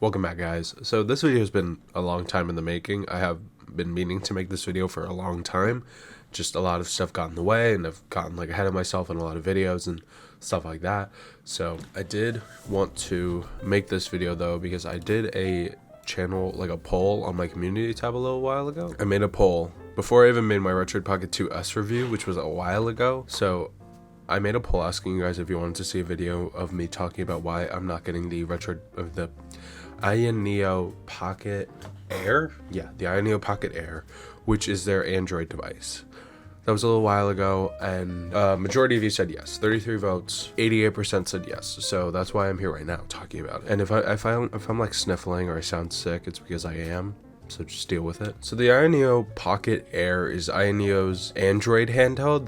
Welcome back, guys. So this video has been a long time in the making. I have been meaning to make this video for a long time. Just a lot of stuff got in the way, and I've gotten ahead of myself in a lot of videos and stuff like that. So I did want to make this video though, because I did a channel, a poll on my community tab a little while ago. I made a poll before I even made my Retroid Pocket 2S review, which was a while ago. So I made a poll asking you guys if you wanted to see a video of me talking about why I'm not getting the AYANEO Pocket Air. Yeah, the AYANEO Pocket Air, which is their Android device. That was a little while ago, and majority of you said yes. 33 votes, 88% said yes. So that's why I'm here right now talking about it. And if I'm sniffling or I sound sick, it's because I am. So just deal with it. So the AYANEO Pocket Air is AYANEO's Android handheld.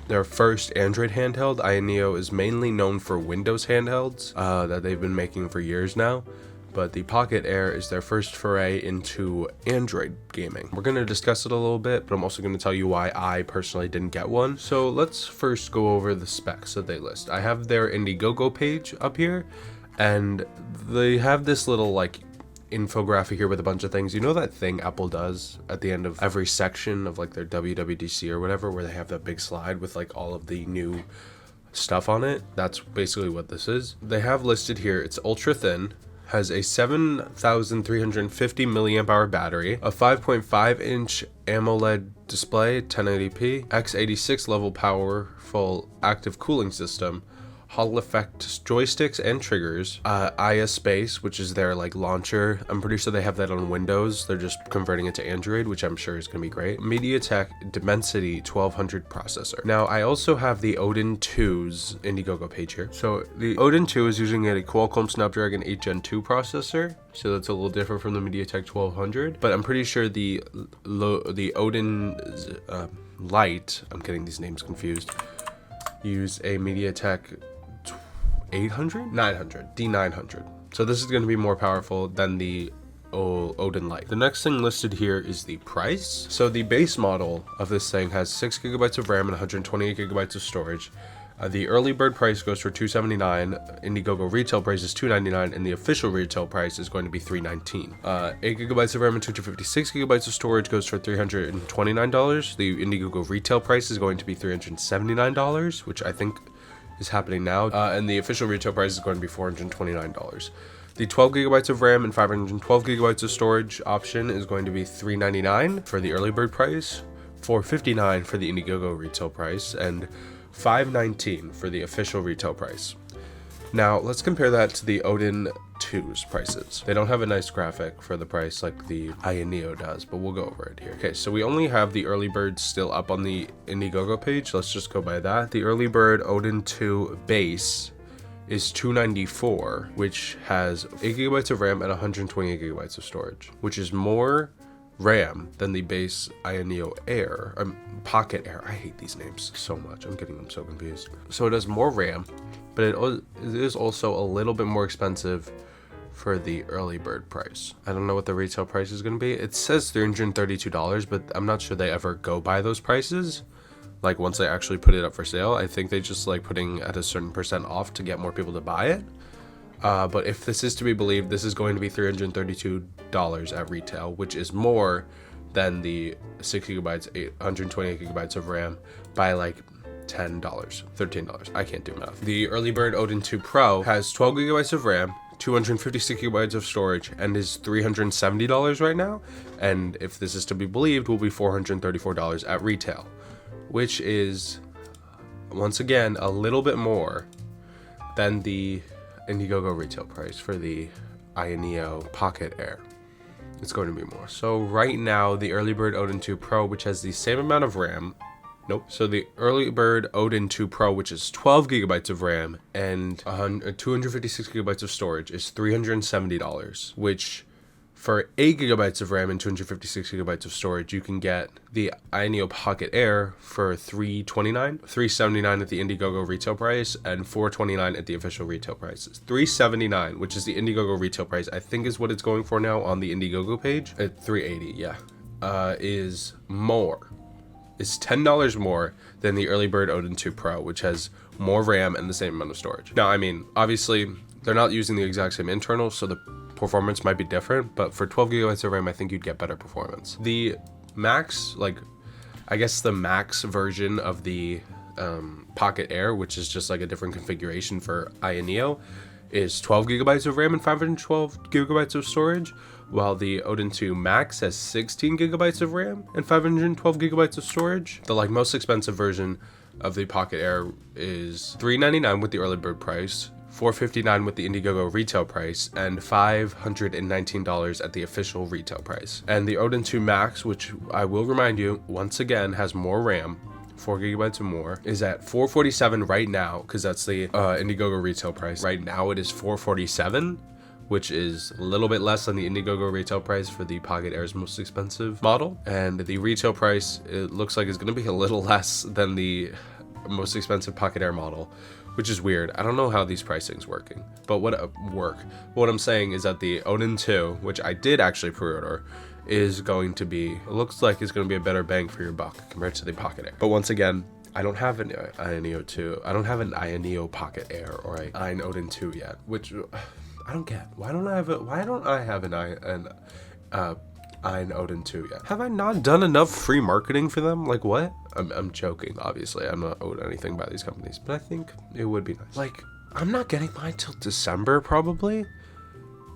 Their first Android handheld. AYANEO is mainly known for Windows handhelds that they've been making for years now. But the Pocket Air is their first foray into Android gaming. We're going to discuss it a little bit, but I'm also going to tell you why I personally didn't get one. So let's first go over the specs that they list. I have their Indiegogo page up here, and they have this little infographic here with a bunch of things. You know that thing Apple does at the end of every section of their WWDC or whatever, where they have that big slide with all of the new stuff on it? That's basically what this is. They have listed here, it's ultra thin, has a 7,350 milliamp hour battery, a 5.5 inch AMOLED display, 1080p, x86 level powerful active cooling system, Hall effect joysticks and triggers, Aya Space, which is their launcher. I'm pretty sure they have that on Windows. They're just converting it to Android, which I'm sure is going to be great. MediaTek Dimensity 1200 processor. Now I also have the Odin 2's Indiegogo page here. So the Odin 2 is using a Qualcomm Snapdragon 8 Gen 2 processor. So that's a little different from the MediaTek 1200, but I'm pretty sure the Odin Lite, I'm getting these names confused, use a MediaTek 800? 900, D900. So this is going to be more powerful than the Odin Lite. The next thing listed here is the price. So the base model of this thing has 6 gigabytes of RAM and 128 gigabytes of storage. The early bird price goes for $279, Indiegogo retail price is $299, and the official retail price is going to be $319. 8 gigabytes of RAM and 256 gigabytes of storage goes for $329. The Indiegogo retail price is going to be $379, which I think is happening now, and the official retail price is going to be $429. The 12 gigabytes of RAM and 512 gigabytes of storage option is going to be $399 for the early bird price, $459 for the Indiegogo retail price, and $519 for the official retail price. Now let's compare that to the Odin 2's prices. They don't have a nice graphic for the price like the AYANEO does, but we'll go over it here. Okay, so we only have the early bird still up on the Indiegogo page. Let's just go by that. The early bird Odin 2 base is $294, which has 8 gigabytes of RAM and 128 gigabytes of storage, which is more RAM than the base AYANEO Air, Pocket Air. I hate these names so much. I'm getting them so confused. So it has more RAM, but it is also a little bit more expensive for the early bird price. I don't know what the retail price is going to be. It says $332, but I'm not sure they ever go by those prices. Once they actually put it up for sale, I think they just putting at a certain percent off to get more people to buy it. But if this is to be believed, this is going to be $332 at retail, which is more than the 6 gigabytes, 128 gigabytes of RAM by $10, $13. I can't do math. The early bird Odin 2 Pro has 12 gigabytes of RAM, 256 gigabytes of storage, and is $370 right now. And if this is to be believed, will be $434 at retail, which is once again a little bit more than the Indiegogo retail price for the AYANEO Pocket Air. It's going to be more. So right now, the early bird Odin 2 Pro, which has the same amount of RAM, so the early bird Odin 2 Pro, which is 12 gigabytes of RAM and 256 gigabytes of storage, is $370, which for 8 gigabytes of RAM and 256 gigabytes of storage, you can get the AYANEO Pocket Air for $329, $379 at the Indiegogo retail price, and $429 at the official retail price. It's $379, which is the Indiegogo retail price, I think is what it's going for now on the Indiegogo page. At $380, yeah, is more. It's $10 more than the early bird Odin 2 Pro, which has more RAM and the same amount of storage. Now, I mean, obviously, they're not using the exact same internals, so the performance might be different, but for 12 gigabytes of RAM, I think you'd get better performance. The max, like, I guess the max version of the Pocket Air, which is just like a different configuration for Aya Neo, is 12 gigabytes of RAM and 512 gigabytes of storage, while the Odin 2 Max has 16 gigabytes of RAM and 512 gigabytes of storage. The like most expensive version of the Pocket Air is $399 with the early bird price, $459 with the Indiegogo retail price, and $519 at the official retail price. And the Odin 2 Max, which I will remind you once again has more RAM, 4 gigabytes or more, is at $447 right now, because that's the Indiegogo retail price. Right now it is $447, which is a little bit less than the Indiegogo retail price for the Pocket Air's most expensive model. And the retail price, it looks like, is going to be a little less than the most expensive Pocket Air model, which is weird. I don't know how these pricing's working, but what I'm saying is that the Odin 2, which I did actually pre-order, is going to be, it looks like it's going to be a better bang for your buck compared to the Pocket Air. But once again, I don't have an Aya Neo 2. I don't have an Aya Neo Pocket Air or an Odin 2 yet, which I don't get. Why don't I have an Odin 2 yet? Have I not done enough free marketing for them? Like, what? I'm joking, obviously. I'm not owed anything by these companies, but I think it would be nice. Like, I'm not getting mine till December, probably.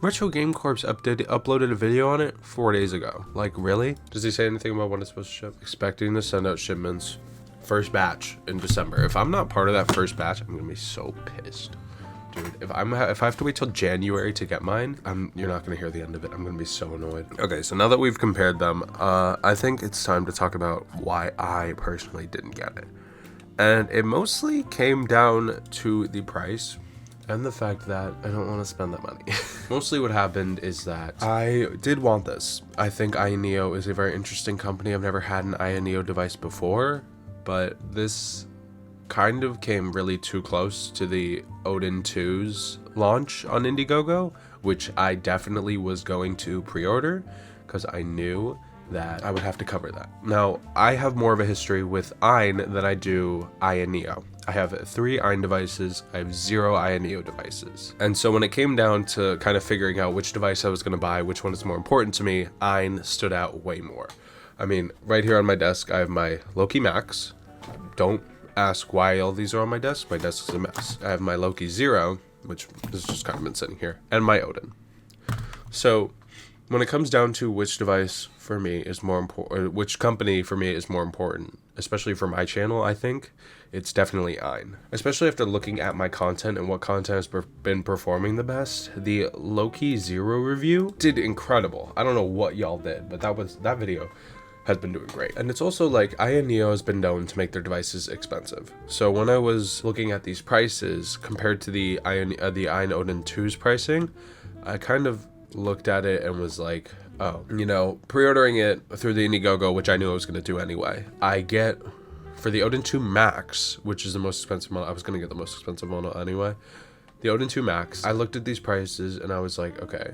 Retro Game Corp's uploaded a video on it 4 days ago. Like, really? Does he say anything about when it's supposed to ship? Expecting to send out shipments. First batch in December. If I'm not part of that first batch, I'm gonna be so pissed. Dude, if I have to wait till January to get mine, you're not gonna hear the end of it. I'm gonna be so annoyed. Okay, so now that we've compared them, I think it's time to talk about why I personally didn't get it. And it mostly came down to the price and the fact that I don't want to spend that money. Mostly what happened is that I did want this. I think Aya Neo is a very interesting company. I've never had an Aya Neo device before, but this kind of came really too close to the Odin 2's launch on Indiegogo, which I definitely was going to pre-order because I knew that I would have to cover that. Now, I have more of a history with Ayn than I do Aya Neo. I have 3 Ayn devices, I have 0 Aya Neo devices. And so when it came down to kind of figuring out which device I was going to buy, which one is more important to me, Ayn stood out way more. I mean, right here on my desk, I have my Loki Max. Don't ask why all these are on my desk. My desk is a mess. I have my Loki Zero, which has just kind of been sitting here, and my Odin. So when it comes down to which device for me is more important, which company for me is more important, especially for my channel, I think it's definitely Ayn. Especially after looking at my content and what content has been performing the best. The Loki Zero review did incredible. I don't know what y'all did, but that video has been doing great. And it's also like Aya Neo has been known to make their devices expensive. So when I was looking at these prices compared to the Ayn Odin 2's pricing, I kind of looked at it and was like, oh, you know, pre-ordering it through the Indiegogo, which I knew I was going to do anyway, I get, for the Odin 2 Max, which is the most expensive model, I was going to get the most expensive model anyway, the Odin 2 Max, I looked at these prices and I was like, okay,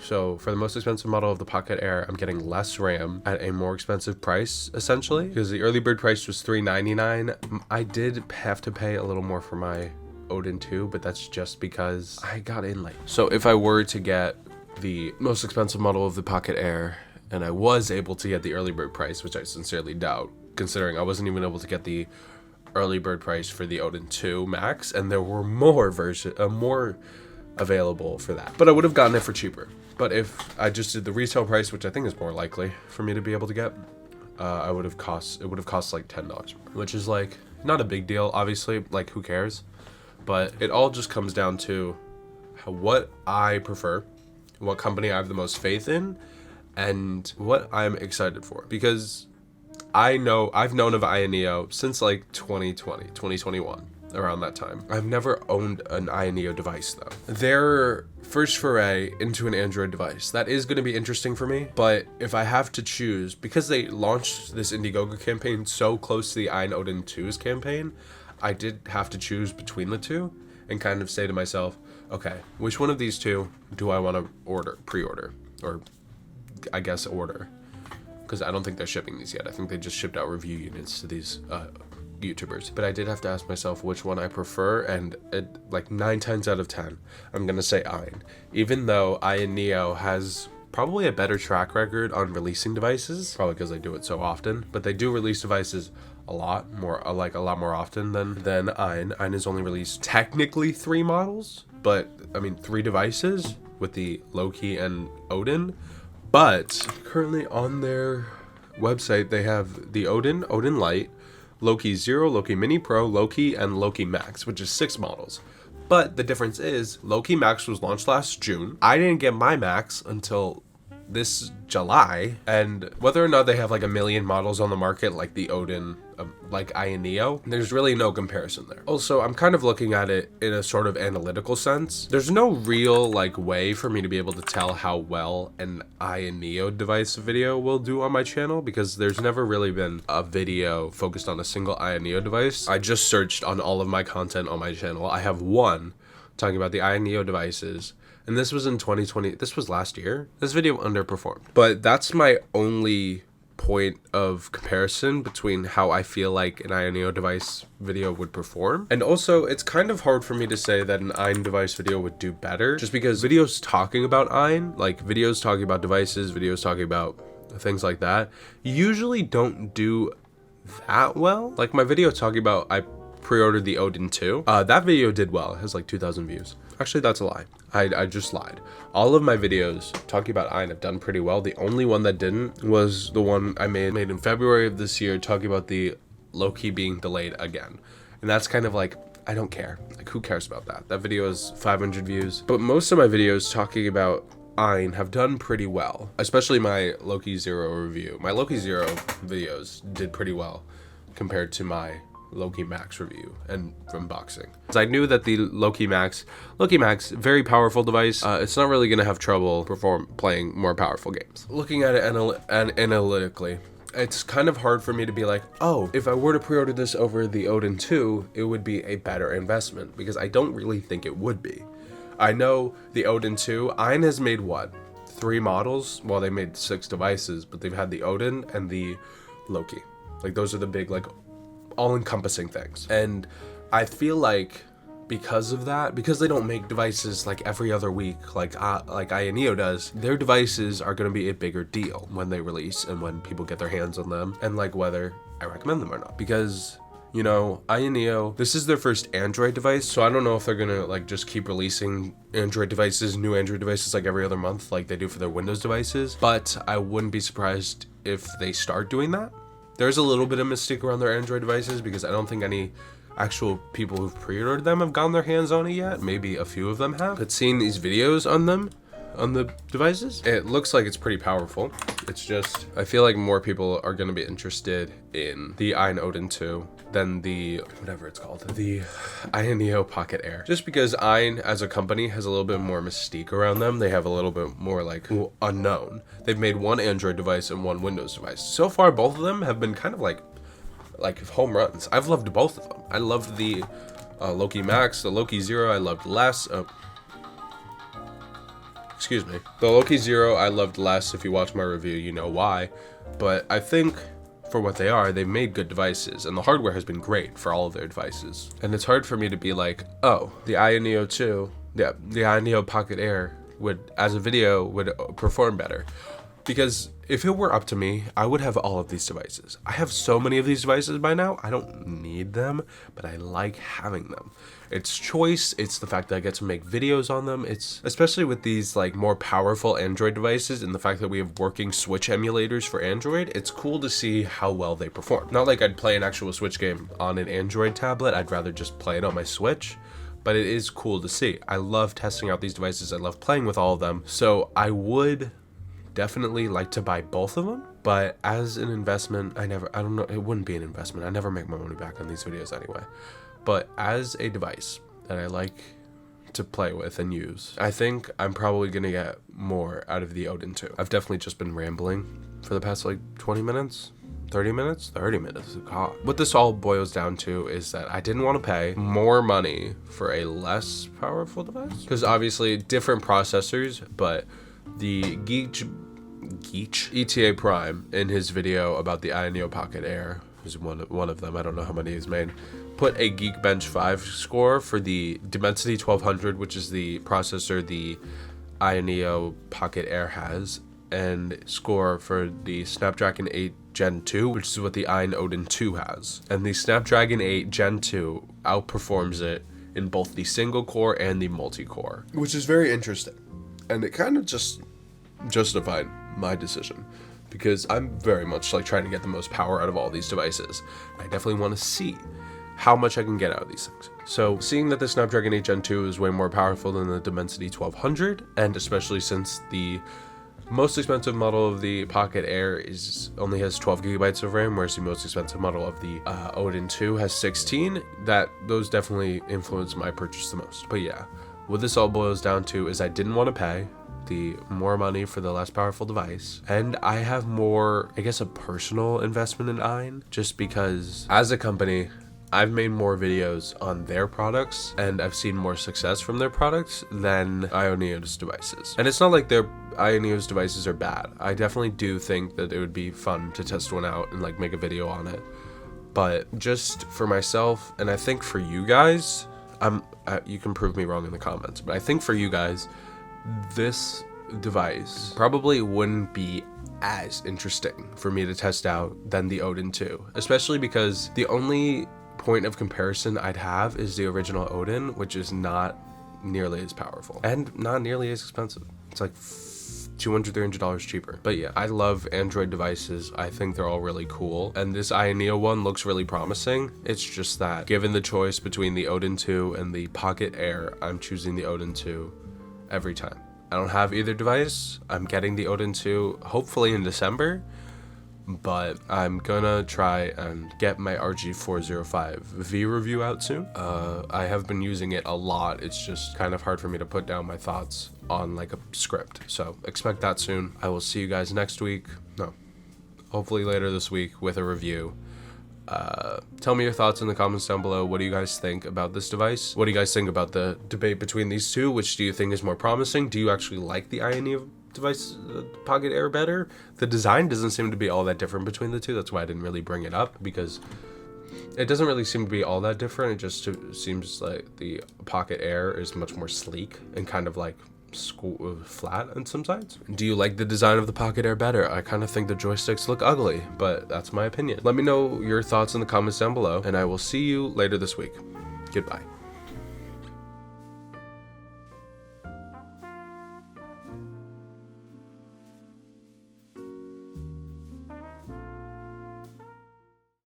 so for the most expensive model of the Pocket Air, I'm getting less RAM at a more expensive price, essentially, because the early bird price was $399. I did have to pay a little more for my Odin 2, but that's just because I got in late. So if I were to get the most expensive model of the Pocket Air, and I was able to get the early bird price, which I sincerely doubt, considering I wasn't even able to get the early bird price for the Odin 2 Max, and there were more available for that, but I would have gotten it for cheaper. But if I just did the retail price, which I think is more likely for me to be able to get, it would have cost like $10, which is like not a big deal, obviously, like who cares? But it all just comes down to what I prefer, what company I have the most faith in, and what I'm excited for. Because I've known of Aya Neo since like 2020, 2021, around that time. I've never owned an Aya Neo device though. Their first foray into an Android device, that is going to be interesting for me, but if I have to choose, because they launched this Indiegogo campaign so close to the Ayn Odin 2's campaign, I did have to choose between the two and kind of say to myself, okay, which one of these two do I want to pre-order, or I guess order, because I don't think they're shipping these yet. I think they just shipped out review units to these YouTubers, but I did have to ask myself which one I prefer, and like 9 times out of 10, I'm gonna say Ayin. Even though Ayin Neo has probably a better track record on releasing devices, probably because they do it so often, but they do release devices a lot more often than Ayin. Ayin has only released technically 3 models, but I mean 3 devices with the Loki and Odin. But currently on their website they have the Odin Lite, Loki Zero, Loki Mini Pro, Loki, and Loki Max, which is 6 models. But the difference is Loki Max was launched last June. I didn't get my Max until this July, and whether or not they have like a million models on the market like the Odin, like Ayin Neo, there's really no comparison there. Also, I'm kind of looking at it in a sort of analytical sense. There's no real like way for me to be able to tell how well an Ayin Neo device video will do on my channel, because there's never really been a video focused on a single Ayin Neo device. I just searched on all of my content on my channel. I have one talking about the Ayin Neo devices, and this was in 2020. This was last year. This video underperformed. But that's my only point of comparison between how I feel like an Ayin Neo device video would perform. And also, it's kind of hard for me to say that an Ayin device video would do better, just because videos talking about Ayin, like videos talking about devices, videos talking about things like that, usually don't do that well. Like my video talking about I pre-ordered the Odin 2. That video did well. It has like 2,000 views. Actually, that's a lie. I just lied. All of my videos talking about Ayin have done pretty well. The only one that didn't was the one I made in February of this year talking about the Loki being delayed again. And that's kind of like, I don't care. Like, who cares about that? That video has 500 views. But most of my videos talking about Ayin have done pretty well, especially my Loki Zero review. My Loki Zero videos did pretty well compared to my Loki Max review and unboxing. So I knew that the Loki Max, very powerful device. It's not really gonna have trouble playing more powerful games. Looking at it analytically, it's kind of hard for me to be like, oh, if I were to pre-order this over the Odin 2, it would be a better investment, because I don't really think it would be. I know the Odin 2, Ayin has made what? 3 models? Well, they made 6 devices, but they've had the Odin and the Loki. Like, those are the big, like, all-encompassing things. And I feel like because of that, because they don't make devices like every other week like Ayin Neo does, their devices are going to be a bigger deal when they release and when people get their hands on them, and like whether I recommend them or not. Because, you know, Ayin Neo, this is their first Android device, so I don't know if they're gonna like just keep releasing Android devices, new Android devices like every other month like they do for their Windows devices, but I wouldn't be surprised if they start doing that. There's a little bit of mystique around their Android devices, because I don't think any actual people who've pre-ordered them have gotten their hands on it yet. Maybe a few of them have. But seeing these videos on them, on the devices, it looks like it's pretty powerful. It's just, I feel like more people are going to be interested in the Ayin Odin 2 than the, whatever it's called, the Ayin Neo Pocket Air. Just because Ayin as a company has a little bit more mystique around them. They have a little bit more like unknown. They've made 1 Android device and 1 Windows device. So far, both of them have been kind of like home runs. I've loved both of them. I loved the Loki Max, the Loki Zero I loved less. Excuse me. The Loki Zero I loved less. If you watch my review, you know why. But I think for what they are, they've made good devices, and the hardware has been great for all of their devices. And it's hard for me to be like, oh, the Ayin Neo 2, the Ayin Neo Pocket Air would, as a video, would perform better. Because if it were up to me, I would have all of these devices. I have so many of these devices by now. I don't need them, but I like having them. It's choice. It's the fact that I get to make videos on them. It's especially with these like more powerful Android devices, and the fact that we have working Switch emulators for Android. It's cool to see how well they perform. Not like I'd play an actual Switch game on an Android tablet. I'd rather just play it on my Switch. But it is cool to see. I love testing out these devices. I love playing with all of them. So I would definitely like to buy both of them, but as an investment, I don't know, it wouldn't be an investment. I never make my money back on these videos anyway. But as a device that I like to play with and use, I think I'm probably gonna get more out of the Odin 2. I've definitely just been rambling for the past like 20 minutes. 30 minutes? 30 minutes. God. What this all boils down to is that I didn't want to pay more money for a less powerful device. Because obviously different processors, but the Geech ETA Prime in his video about the Ayin Neo Pocket Air who's one of them, I don't know how many he's made, put a Geekbench 5 score for the Dimensity 1200, which is the processor the Ayaneo Pocket Air has, and score for the Snapdragon 8 Gen 2, which is what the Ion Odin 2 has. And the Snapdragon 8 Gen 2 outperforms it in both the single core and the multi-core, which is very interesting. And it kind of just justified my decision, because I'm very much like trying to get the most power out of all these devices. I definitely want to see how much I can get out of these things. So seeing that the Snapdragon 8 Gen 2 is way more powerful than the Dimensity 1200, and especially since the most expensive model of the Pocket Air only has 12 gigabytes of RAM, whereas the most expensive model of the Odin 2 has 16, those definitely influenced my purchase the most. But yeah, what this all boils down to is I didn't want to pay the more money for the less powerful device, and I have more, I guess, a personal investment in Ayin, just because as a company I've made more videos on their products and I've seen more success from their products than Ioneo's devices. And it's not like Ioneo's devices are bad. I definitely do think that it would be fun to test one out and like make a video on it. But just for myself, and I think for you guys, you can prove me wrong in the comments, but I think for you guys, this device probably wouldn't be as interesting for me to test out than the Odin 2, especially because the only point of comparison I'd have is the original Odin, which is not nearly as powerful and not nearly as expensive. It's like $200-300 cheaper. But yeah, I love Android devices. I think they're all really cool, and this Ayaneo one looks really promising. It's just that given the choice between the Odin 2 and the Pocket Air, I'm choosing the Odin 2 every time. I don't have either device. I'm getting the Odin 2 hopefully in December, but I'm gonna try and get my RG405V review out soon. I have been using it a lot. It's just kind of hard for me to put down my thoughts on like a script, so expect that soon. I will see you guys next week. No, hopefully later this week with a review. Tell me your thoughts in the comments down below. What do you guys think about this device? What do you guys think about the debate between these two? Which do you think is more promising? Do you actually like the Ayaneo device, Pocket Air, better? The design doesn't seem to be all that different between the two. That's why I didn't really bring it up, because it doesn't really seem to be all that different. It just seems like the Pocket Air is much more sleek and kind of like flat on some sides. Do you like the design of the Pocket Air better? I kind of think the joysticks look ugly, but that's my opinion. Let me know your thoughts in the comments down below, and I will see you later this week. Goodbye.